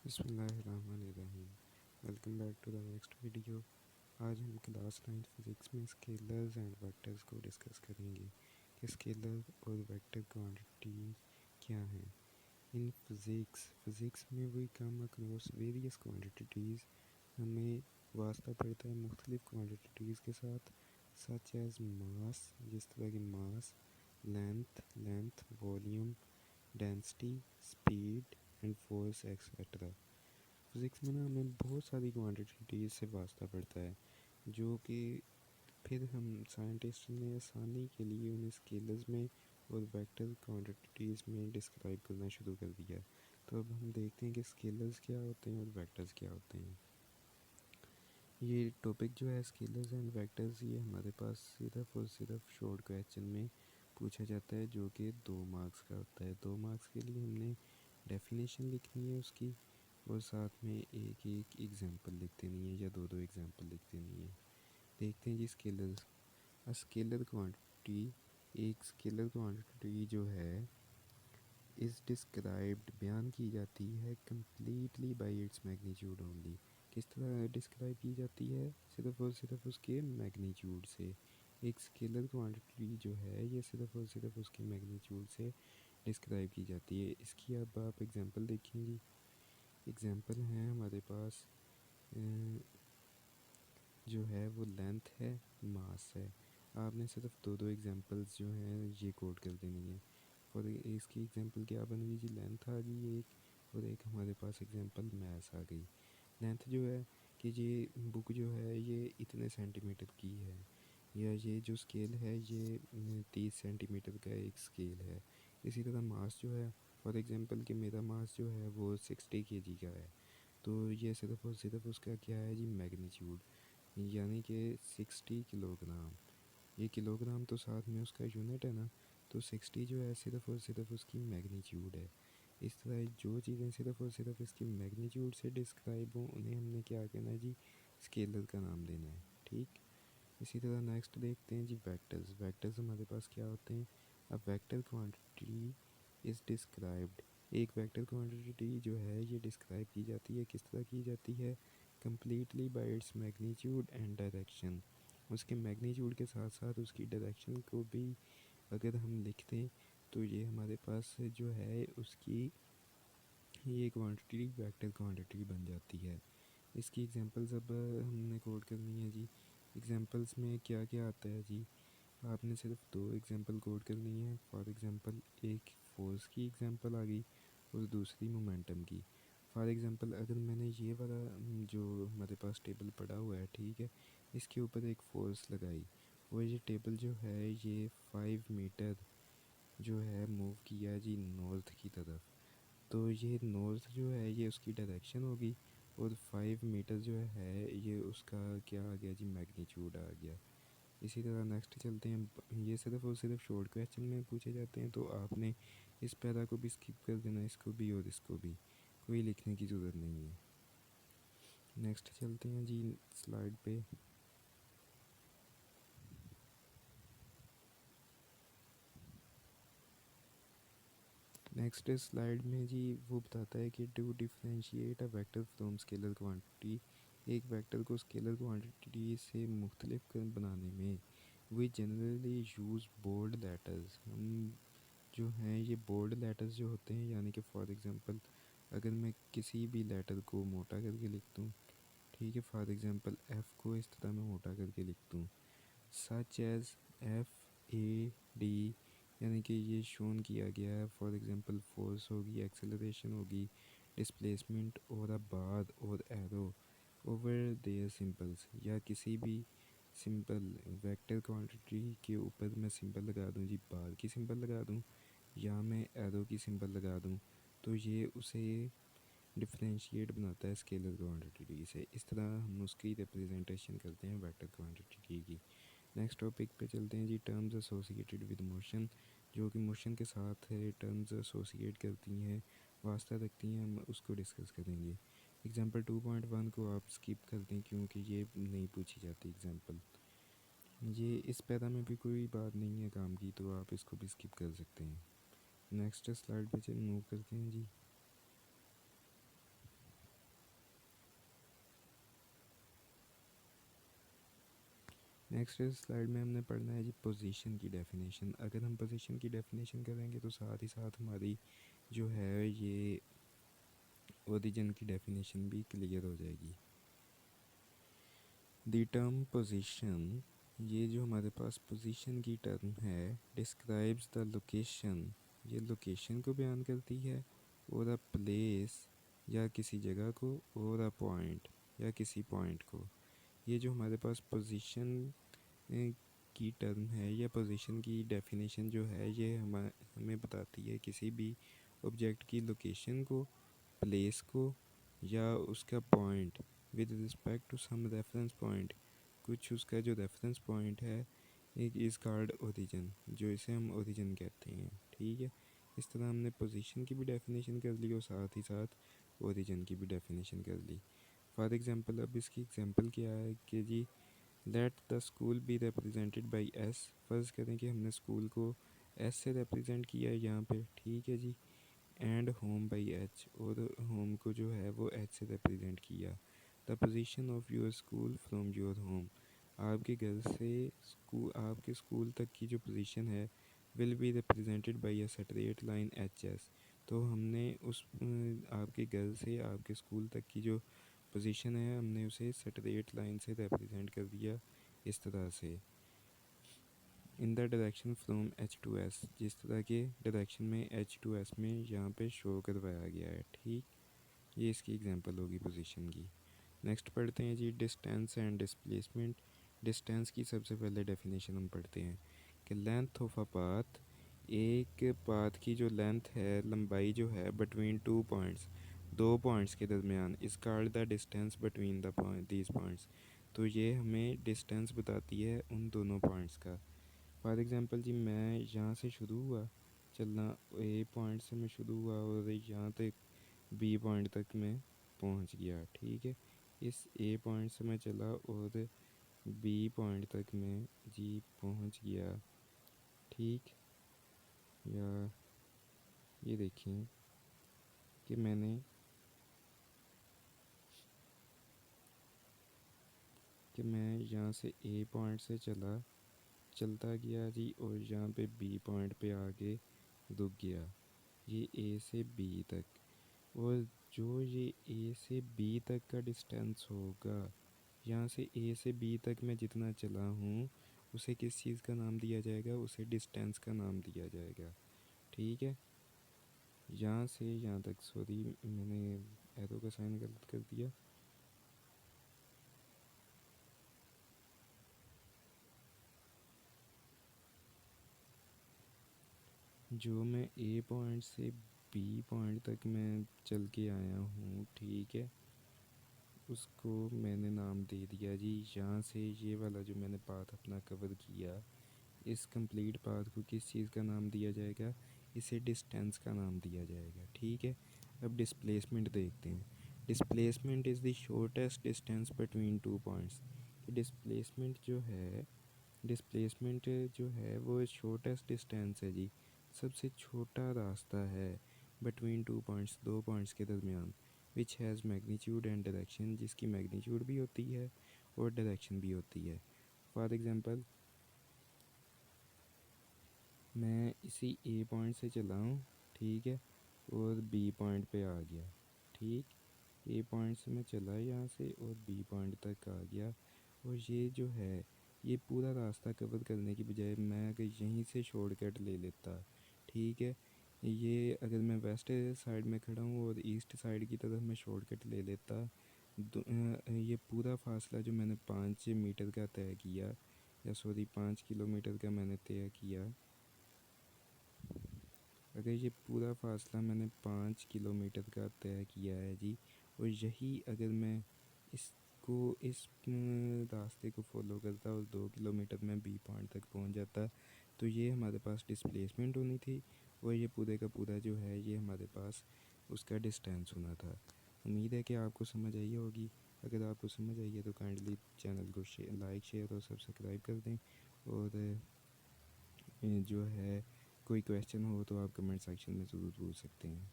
बिस्मिल्लाहिर्रहमानिर्रहीम। Welcome back to the next video. आज हम क्लास 9 फिज़िक्स में स्केलर्स एंड वेक्टर्स को डिस्कस करेंगे कि स्केलर और वेक्टर क्वांटिटी क्या हैं। इन फिज़िक्स में we come across various quantities. हमें वास्ता पड़ता है मुख्तलिफ क्वांटिटीज़ के साथ, सच एज़ मास, जिस तरह की mass, length, volume, density, speed and force etcetera. Physics में ना हमें बहुत सारी क्वांटिटीज़ से वास्ता पड़ता है, जो कि फिर हम साइंटिस्ट ने आसानी के लिए उन्हें स्केलर्स में और वेक्टर क्वांटिटीज़ में डिस्क्राइब करना शुरू कर दिया। तो अब हम देखते हैं कि स्केलर्स क्या होते हैं और वेक्टर्स क्या होते हैं। ये टॉपिक जो है स्केलर्स एंड वेक्टर्स, ये हमारे पास सिर्फ और सिर्फ शॉर्ट क्वेश्चन में पूछा जाता है, जो कि 2 मार्क्स का होता है। 2 मार्क्स के लिए हमने डेफिनेशन लिखनी है उसकी, और साथ में एक एक एग्जांपल लिख देनी है या 2 एग्जांपल लिख देनी है। देखते हैं जी स्केलर्स। स्केलर क्वांटिटी, एक स्केलर क्वांटिटी जो है इज़ डिस्क्राइब्ड, बयान की जाती है completely by its magnitude only. किस तरह डिस्क्राइब की जाती है? सिर्फ और सिर्फ उसके मैग्नीट्यूड से। एक स्केलर क्वांटिटी जो है ये सिर्फ और सिर्फ उसके मैग्नीट्यूड से डिस्क्राइब की जाती है। इसकी अब आप एग्जांपल देखेंगी। एग्जांपल हैं हमारे पास, जो है वो लेंथ है, मास है। आपने सिर्फ 2 एग्जांपल्स जो हैं ये कोड कर देनी है। और इसकी एग्जांपल क्या बन गई जी? लेंथ आ गई एक, और एक हमारे पास एग्जांपल मास आ गई। लेंथ जो है कि ये बुक जो है ये इतने सेंटीमीटर की है, या ये जो स्केल है ये 30 सेंटीमीटर का एक स्केल है। इसी तरह मास जो है, फॉर एग्जांपल कि मेरा मास जो है वो 60 kg का है, तो ये सिर्फ और सिर्फ उसका क्या है जी? मैग्नीट्यूड, यानी कि 60 किलोग्राम। ये किलोग्राम तो साथ में उसका यूनिट है ना, तो 60 जो है सिर्फ और सिर्फ उसकी मैग्नीट्यूड है। इस तरह जो चीज़ें सिर्फ और सिर्फ इसकी मैग्नीट्यूड से डिस्क्राइब हों उन्हें हमने क्या कहना है जी? स्केलर का नाम देना है। ठीक। इसी तरह नेक्स्ट देखते हैं जी वेक्टर्स। वेक्टर्स हमारे पास क्या होते हैं? अब वेक्टर क्वांटिटी इज़ डिस्क्राइब्ड, एक वेक्टर क्वांटिटी जो है ये डिस्क्राइब की जाती है, किस तरह की जाती है? Completely bye its magnitude and direction. उसके मैग्नीट्यूड के साथ साथ उसकी डायरेक्शन को भी अगर हम लिख दें तो ये हमारे पास जो है उसकी ये क्वांटिटी वेक्टर क्वांटिटी बन जाती है। इसकी एग्जांपल्स अब हमने कोड करनी है जी। एग्जांपल्स में क्या क्या आता है जी? आपने सिर्फ 2 एग्जांपल कोड करनी है। फॉर एग्जांपल एक फोर्स की एग्जांपल आ गई और दूसरी मोमेंटम की। फॉर एग्जांपल अगर मैंने ये वाला जो हमारे पास टेबल पड़ा हुआ है, ठीक है, इसके ऊपर एक फोर्स लगाई, और ये टेबल जो है ये 5 मीटर जो है मूव किया जी नॉर्थ की तरफ, तो ये नॉर्थ जो है ये उसकी डायरेक्शन होगी, और 5 मीटर जो है ये उसका क्या आ गया जी? मैग्नीट्यूड आ गया। इसी तरह नेक्स्ट चलते हैं। ये सिर्फ और सिर्फ शॉर्ट क्वेश्चन में पूछे जाते हैं, तो आपने इस पैरा को भी स्किप कर देना, इसको भी और इसको भी, कोई लिखने की ज़रूरत नहीं है। नेक्स्ट चलते हैं जी स्लाइड पे। नेक्स्ट स्लाइड में जी वो बताता है कि to differentiate a vector from scalar quantity, एक वेक्टर को स्केलर क्वांटिटी से मुख्तलिफ बनाने में we generally use bold letters. हम जो हैं ये बोल्ड लेटर्स जो होते हैं, यानी कि फॉर एग्जांपल अगर मैं किसी भी लेटर को मोटा करके लिख दूँ, ठीक है, फॉर एग्जांपल एफ़ को इस तरह मैं मोटा करके लिख दूँ, सच एज़ FAD, यानी कि ये शोन किया गया है। फॉर एग्जांपल फोर्स होगी, एक्सेलरेशन होगी, डिस्प्लेसमेंट और अ बार और एरो ओवर देयर सिंबल्स, या किसी भी सिंबल वेक्टर क्वांटिटी के ऊपर मैं सिंबल लगा दूं जी, बार की सिंबल लगा दूं या मैं एरो की सिंबल लगा दूं, तो ये उसे डिफरेंशिएट बनाता है स्केलर क्वांटिटी से। इस तरह हम उसकी रिप्रेजेंटेशन करते हैं वेक्टर क्वांटिटी की। नेक्स्ट टॉपिक पे चलते हैं जी, टर्म्स एसोसिएटेड विद मोशन, जो कि मोशन के साथ है टर्म्स एसोसिएट करती हैं, वास्ता रखती हैं, हम उसको डिस्कस करेंगे। एग्जांपल 2.1 को आप स्किप कर दें क्योंकि ये नहीं पूछी जाती एग्जांपल। ये इस पैरा में भी कोई बात नहीं है काम की, तो आप इसको भी स्किप कर सकते हैं। नेक्स्ट स्लाइड पे चल मूव करते हैं जी। नेक्स्ट स्लाइड में हमने पढ़ना है जी पोजीशन की डेफिनेशन। अगर हम पोजीशन की डेफिनेशन करेंगे तो साथ ही साथ हमारी जो है ये ओरिजिन की डेफिनेशन भी क्लियर हो जाएगी। द टर्म पोजीशन, ये जो हमारे पास पोजीशन की टर्म है, डिस्क्राइब्स द लोकेशन, ये लोकेशन को बयान करती है, और अ प्लेस या किसी जगह को, और अ पॉइंट या किसी पॉइंट को। ये जो हमारे पास पोजीशन की टर्म है या पोजीशन की डेफिनेशन जो है, ये हमें बताती है किसी भी ऑब्जेक्ट की लोकेशन को, प्लेस को, या उसका point with respect to some reference point. कुछ उसका जो रेफरेंस पॉइंट है एक इज़ कॉल्ड ओरिजिन, जो इसे हम ओरिजिन कहते हैं। ठीक है, इस तरह हमने पोजीशन की भी डेफिनेशन कर ली और साथ ही साथ ओरिजिन की भी डेफिनेशन कर ली। फॉर एग्जांपल, अब इसकी एग्जांपल क्या है कि जी let the school be represented by S. फ़र्ज़ करें कि हमने स्कूल को एस से रिप्रेजेंट किया है यहाँ पे। ठीक है जी, एंड होम बाई एच, और होम को जो है वो एच से रिप्रेजेंट किया। The position of your school from your home, आपके घर से आपके स्कूल तक की जो पोजीशन है will be represented by a straight line H S. तो हमने उस आपके घर से आपके स्कूल तक की जो पोजीशन है हमने उसे स्ट्रेट लाइन से रिप्रेजेंट कर दिया इस तरह से। In the direction from H two S, जिस तरह के डायरेक्शन में एच टू एस में यहाँ पे शो करवाया गया है। ठीक, ये इसकी एग्जांपल होगी पोजीशन की। नेक्स्ट पढ़ते हैं जी डिस्टेंस एंड डिस्प्लेसमेंट। डिस्टेंस की सबसे पहले डेफिनेशन हम पढ़ते हैं कि लेंथ ऑफ अ पाथ, एक पाथ की जो लेंथ है, लंबाई जो है, बिटवीन टू पॉइंट्स, दो पॉइंट्स के दरमियान, इस called the distance between the these points. तो ये हमें डिस्टेंस बताती है उन दोनों पॉइंट्स का। फॉर एग्ज़ाम्पल जी, मैं यहाँ से शुरू हुआ चलना, ए पॉइंट से मैं शुरू हुआ और यहाँ तक बी पॉइंट तक मैं पहुँच गया। ठीक है, इस ए पॉइंट से मैं चला और बी पॉइंट तक मैं जी पहुँच गया। ठीक, या ये देखें कि मैं यहाँ से ए पॉइंट से चलता गया जी, और यहाँ पे बी पॉइंट पे आके रुक गया। ये ए से बी तक, और जो ये ए से बी तक का डिस्टेंस होगा, यहाँ से ए से बी तक मैं जितना चला हूँ उसे किस चीज़ का नाम दिया जाएगा, उसे डिस्टेंस का नाम दिया जाएगा। ठीक है, यहाँ से यहाँ तक, सॉरी मैंने एरो का साइन गलत कर दिया। जो मैं ए पॉइंट से बी पॉइंट तक मैं चल के आया हूँ, ठीक है, उसको मैंने नाम दे दिया जी, यहाँ से ये वाला जो मैंने पाथ अपना कवर किया, इस कंप्लीट पाथ को किस चीज़ का नाम दिया जाएगा, इसे डिस्टेंस का नाम दिया जाएगा। ठीक है, अब डिस्प्लेसमेंट देखते हैं। Displacement is the shortest distance between two points. Displacement जो है वो शॉर्टेस्ट डिस्टेंस है जी, सबसे छोटा रास्ता है, बिटवीन टू पॉइंट्स, दो पॉइंट्स के दरमियान, which has magnitude and direction, जिसकी मैग्नीट्यूड भी होती है और डायरेक्शन भी होती है। फॉर एग्ज़ाम्पल, मैं इसी ए पॉइंट से चला हूँ, ठीक है, और बी पॉइंट पे आ गया। ठीक, ए पॉइंट से मैं चला यहाँ से और बी पॉइंट तक आ गया, और ये जो है ये पूरा रास्ता कवर करने की बजाय मैं अगर यहीं से शॉर्टकट ले लेता, ठीक है, ये अगर मैं वेस्ट साइड में खड़ा हूँ और ईस्ट साइड की तरफ मैं शॉर्टकट ले लेता, ये पूरा फासला जो मैंने 5 मीटर का तय किया, या सॉरी 5 किलोमीटर का मैंने तय किया, अगर ये पूरा फासला मैंने 5 किलोमीटर का तय किया है जी, और यही अगर मैं इस रास्ते को फॉलो करता और 2 किलोमीटर में बी पॉइंट तक पहुंच जाता, तो ये हमारे पास डिस्प्लेसमेंट होनी थी, और ये पूरे का पूरा जो है ये हमारे पास उसका डिस्टेंस होना था। उम्मीद है कि आपको समझ आई होगी। अगर आपको समझ आई है तो काइंडली चैनल को लाइक, शेयर और सब्सक्राइब कर दें, और जो है कोई क्वेश्चन हो तो आप कमेंट सेक्शन में ज़रूर पूछ सकते हैं।